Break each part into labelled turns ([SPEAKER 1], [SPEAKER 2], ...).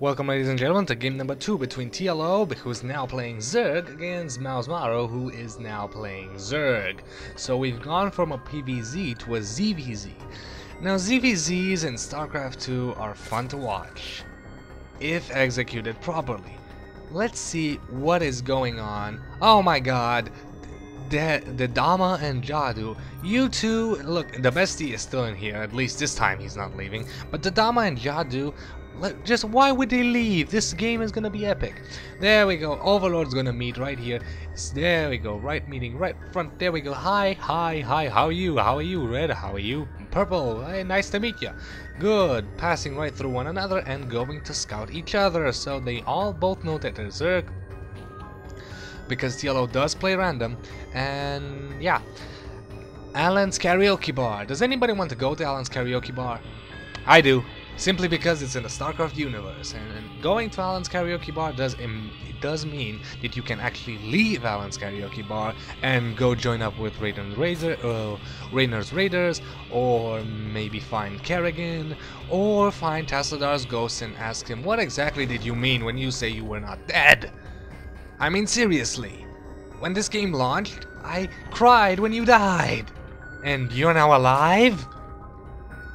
[SPEAKER 1] Welcome, ladies and gentlemen, to game number 2 between TLO, who is now playing Zerg, against mouzMorroW, who is now playing Zerg. So we've gone from a PVZ to a ZVZ. Now ZVZs in Starcraft 2 are fun to watch, if executed properly. Let's see what is going on. Oh my god, the Dama and Jadu, you two, look, the bestie is still in here, at least this time he's not leaving, but the Dama and Jadu, just why would they leave? This game is gonna be epic. There we go, Overlord's gonna meet right here. There we go, right meeting right front. There we go. Hi, how are you? How are you? Red, how are you? Purple, hey, nice to meet you. Good, passing right through one another and going to scout each other. So they all both know that they're Zerg, because TLO does play random. And yeah, Alan's Karaoke Bar. Does anybody want to go to Alan's Karaoke Bar? I do. Simply because it's in the Starcraft universe, and going to Alan's Karaoke Bar does mean that you can actually leave Alan's Karaoke Bar and go join up with Rainer's Raiders, or maybe find Kerrigan, or find Tassadar's ghost and ask him, what exactly did you mean when you say you were not dead? I mean, seriously, when this game launched, I cried when you died, and you're now alive?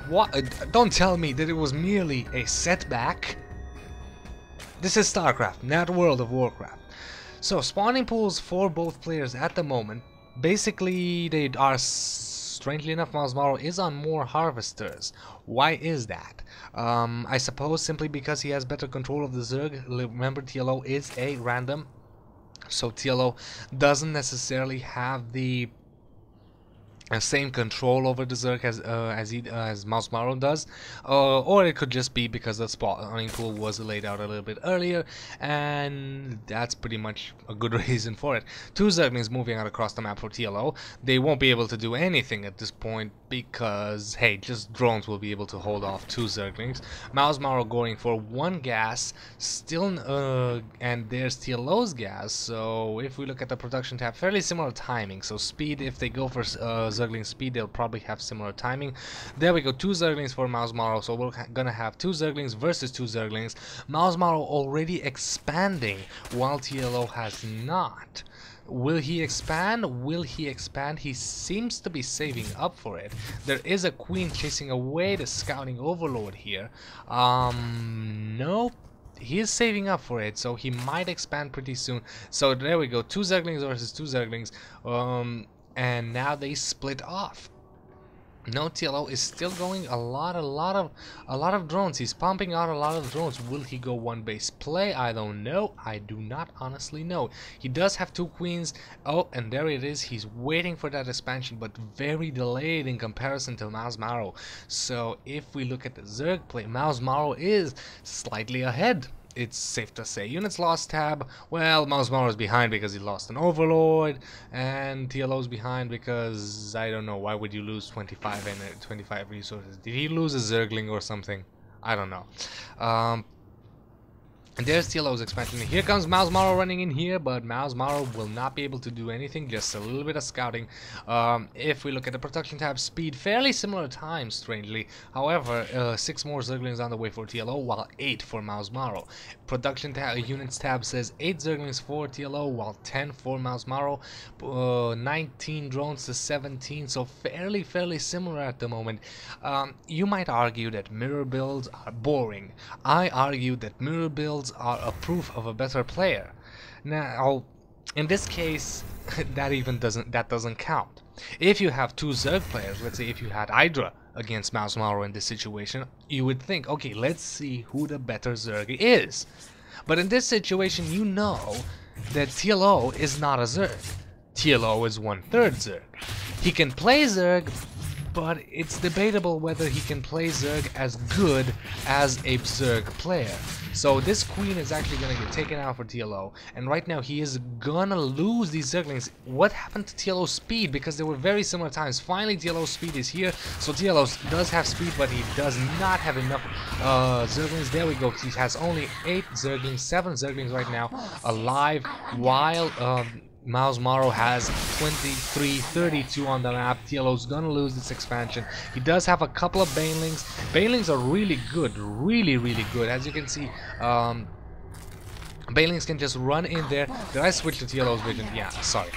[SPEAKER 1] What? Don't tell me that it was merely a setback. This is Starcraft, not World of Warcraft. So spawning pools for both players at the moment, basically they are, strangely enough, mouzMorroW is on more harvesters. Why is that? I suppose simply because he has better control of the Zerg. Remember, TLO is a random, so TLO doesn't necessarily have the same control over the Zerg as mouzMorroW does, or it could just be because the spawning pool was laid out a little bit earlier, and that's pretty much a good reason for it. Two Zerglings moving out across the map for TLO. They won't be able to do anything at this point because, hey, just drones will be able to hold off two Zerglings. mouzMorroW going for one gas, still, and there's TLO's gas. So if we look at the production tab, fairly similar timing. So speed, if they go for Zergling speed, they'll probably have similar timing. There we go, two Zerglings for mouzMorroW, so we're gonna have two Zerglings versus two Zerglings. mouzMorroW already expanding while TLO has not. Will he expand? Will he expand? He seems to be saving up for it. There is a queen chasing away the scouting overlord here. Nope. He is saving up for it, so he might expand pretty soon. So there we go, two Zerglings versus two Zerglings. And now they split off. No, TLO is still going a lot of drones. He's pumping out a lot of drones. Will he go one base play? I don't know. I do not honestly know. He does have two queens. Oh, and there it is. He's waiting for that expansion, but very delayed in comparison to mouzMorroW. So if we look at the Zerg play, mouzMorroW is slightly ahead. It's safe to say. Units lost tab. Well, mouzMorroW is behind because he lost an overlord, and TLO's behind because I don't know, why would you lose 25 resources? Did he lose a Zergling or something? I don't know. And there's TLO's expansion. Here comes mouzMorroW running in here, but mouzMorroW will not be able to do anything, just a little bit of scouting. If we look at the production tab, speed, fairly similar time, strangely. However, 6 more Zerglings on the way for TLO, while 8 for mouzMorroW. Production tab, units tab says 8 Zerglings for TLO, while 10 for mouzMorroW. 19 drones to 17, so fairly similar at the moment. You might argue that mirror builds are boring. I argue that mirror builds are a proof of a better player. Now, in this case, that doesn't count. If you have two Zerg players, let's say if you had Hydra against mouzMorroW in this situation, you would think, okay, let's see who the better Zerg is. But in this situation, you know that TLO is not a Zerg. TLO is 1/3 Zerg. He can play Zerg, but it's debatable whether he can play Zerg as good as a Zerg player. So this queen is actually going to get taken out for TLO, and right now he is gonna lose these Zerglings. What happened to TLO's speed? Because they were very similar times. Finally, TLO's speed is here, so TLO does have speed, but he does not have enough Zerglings. There we go, he has only 8 Zerglings, 7 Zerglings right now alive, while mouzMorrow has 23-32 on the map. TLO's gonna lose this expansion. He does have a couple of banelings. Banelings are really good, really good. As you can see, banelings can just run in there. Did I switch to TLO's vision? Yeah, sorry.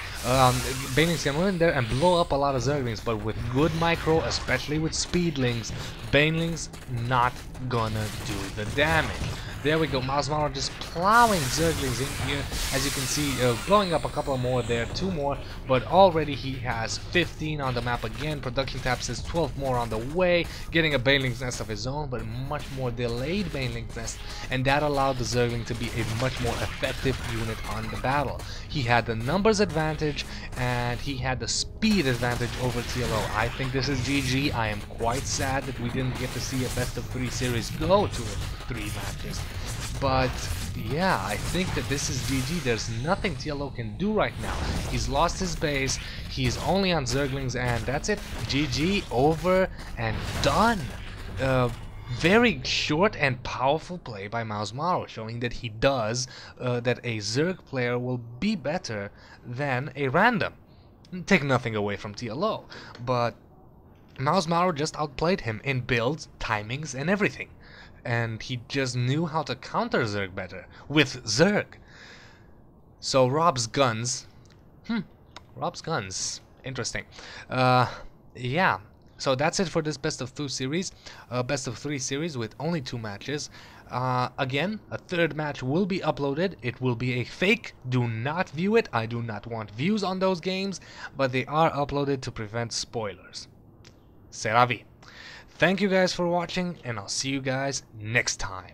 [SPEAKER 1] Banelings can run in there and blow up a lot of Zerglings, but with good micro, especially with speedlings, banelings not gonna do the damage. There we go, mouzMorrow just plowing Zerglings in here. As you can see, blowing up a couple more there, 2 more, but already he has 15 on the map again. Production tab says 12 more on the way, getting a Baneling's Nest of his own, but much more delayed Baneling's Nest, and that allowed the Zergling to be a much more effective unit on the battle. He had the numbers advantage, and he had the speed advantage over TLO. I think this is GG. I am quite sad that we didn't get to see a best of 3 series go to 3 matches. But yeah, I think that this is GG. There's nothing TLO can do right now. He's lost his base. He's only on Zerglings, and that's it. GG, over and done. Very short and powerful play by mouzMorrow, showing that he does that a Zerg player will be better than a random. Take nothing away from TLO, but mouzMorrow just outplayed him in builds, timings, and everything. And he just knew how to counter Zerg better with Zerg. So Rob's guns. Rob's guns. Interesting. Yeah. So that's it for this best of 2 series. Best of 3 series with only 2 matches. Again, a 3rd match will be uploaded. It will be a fake. Do not view it. I do not want views on those games, but they are uploaded to prevent spoilers. C'est la vie. Thank you guys for watching, and I'll see you guys next time.